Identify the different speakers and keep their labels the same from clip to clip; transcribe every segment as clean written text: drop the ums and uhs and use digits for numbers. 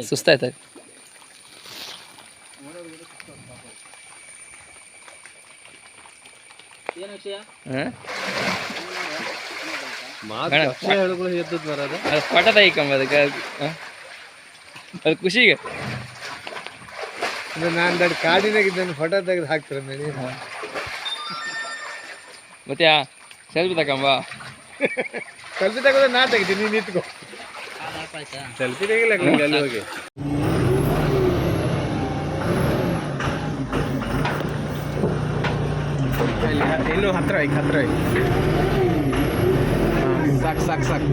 Speaker 1: ಸುಸ್ತಾಯ್ತು. Photo ತೆಗಿಕೊಂಬ ಅದಕ್ಕೆ ಅದು ಖುಷಿಗೆ
Speaker 2: ನಾನು ದೊಡ್ಡ ಕಾಡಿನಾಗಿದ್ದಾನೆ ಫೋಟೋ ತೆಗೆದು ಹಾಕ್ತಾರೆ ಮೇಲೆ.
Speaker 1: ಮತ್ತೆ ಸೆಲ್ಫಿ ತಗೊಂಬ.
Speaker 2: ಸೆಲ್ಫಿ ತೆಗೆದ್ರೆ ನಾ ತೆಗಿತೀನಿ, ನೀನು ನಿಂತ್ಕೋ. ಸೆಲ್ಫಿ ತೆಗಿಲ್ಲ ಅಲ್ಲಿ ಹೋಗಿ. ಇನ್ನೂ ಹತ್ರ ಸಾಕು.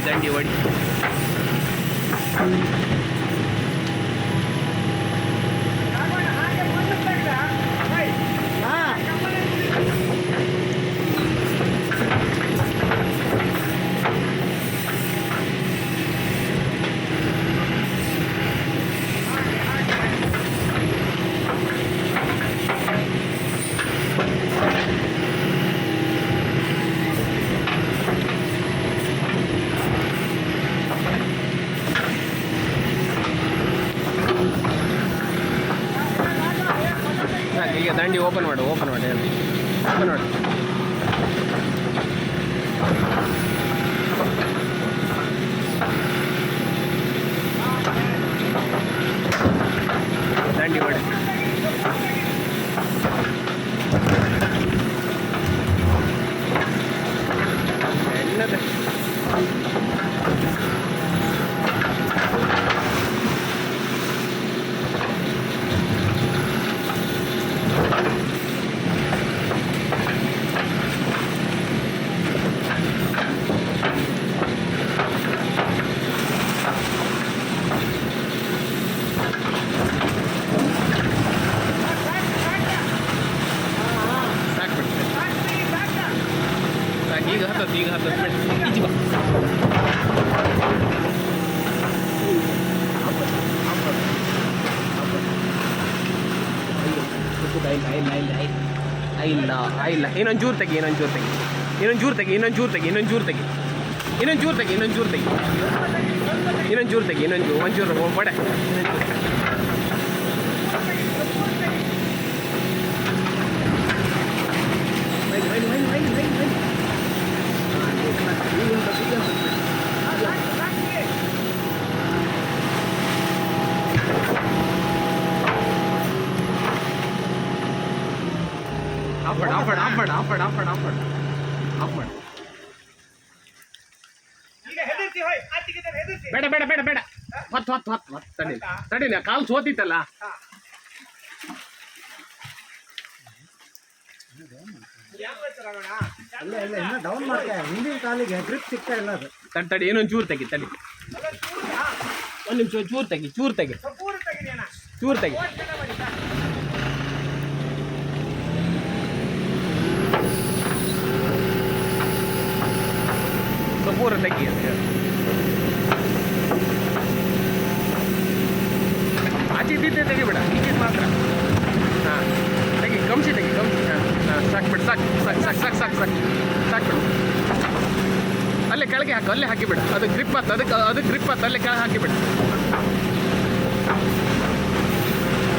Speaker 2: ದಂಡಿ ಹೊಡಿ. ಈಗ ದಂಡಿ ಓಪನ್ ಮಾಡಿ ದಂಡಿ ಮಾಡಿ. ಎಲ್ಲದ ಈಗ ಹತ್ತತ್ತು ಈಚೆ ಬಾ. ಇಲ್ಲ ಇನ್ನೊಂದು ಜೂರು ತೆಗಿ ಒಂಚೂರು ಬಡೆ. ಆಫ್ ಮಾಡು. ಬೇಡ ಹೊತ್ತು ತಡಿ ಕಾಲು ಸೋತಿತ್ತಲ್ಲ. ಡೌನ್ ಮಾಡ್ತಾ ಹಿಂದಿನ ಕಾಲಿಗೆ ಗ್ರಿಪ್ ಸಿಗ್ತಾ ಇಲ್ಲ. ಅದು ತಡಿ ಇನ್ನೊಂದು ಚೂರು ತೆಗಿ. ಒಂದು ನಿಮಿಷ ಚೂರು ತೆಗಿ. ಪೂರ ತೆಗಿ. ಆಚೆ ಇದ್ದಿದ್ದೆ ತೆಗಿಬೇಡ, ಈಚೆ ಮಾತ್ರ. ಹಾಂ ತೆಗಿ, ಕಂಸಿ. ಹಾಂ ಸಾಕ್ಬಿಡು. ಅಲ್ಲೇ ಕೆಳಗೆ ಹಾಕು, ಅಲ್ಲೇ ಹಾಕಿಬಿಡು. ಅದು ಗ್ರಿಪ್ ಆಯ್ತು, ಅದು ಗ್ರಿಪ್ ಆಯ್ತು, ಅಲ್ಲೇ ಕೆಳಗೆ ಹಾಕಿಬಿಡು.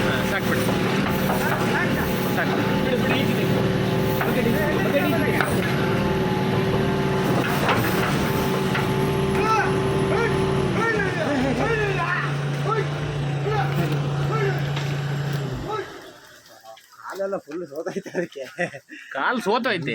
Speaker 2: ಹಾಂ ಸಾಕ್ಬಿಡು. ಕಾಲೆಲ್ಲ ಫುಲ್ ಸೋತೈತೆ, ಅದಕ್ಕೆ ಕಾಲು ಸೋತೈತೆ.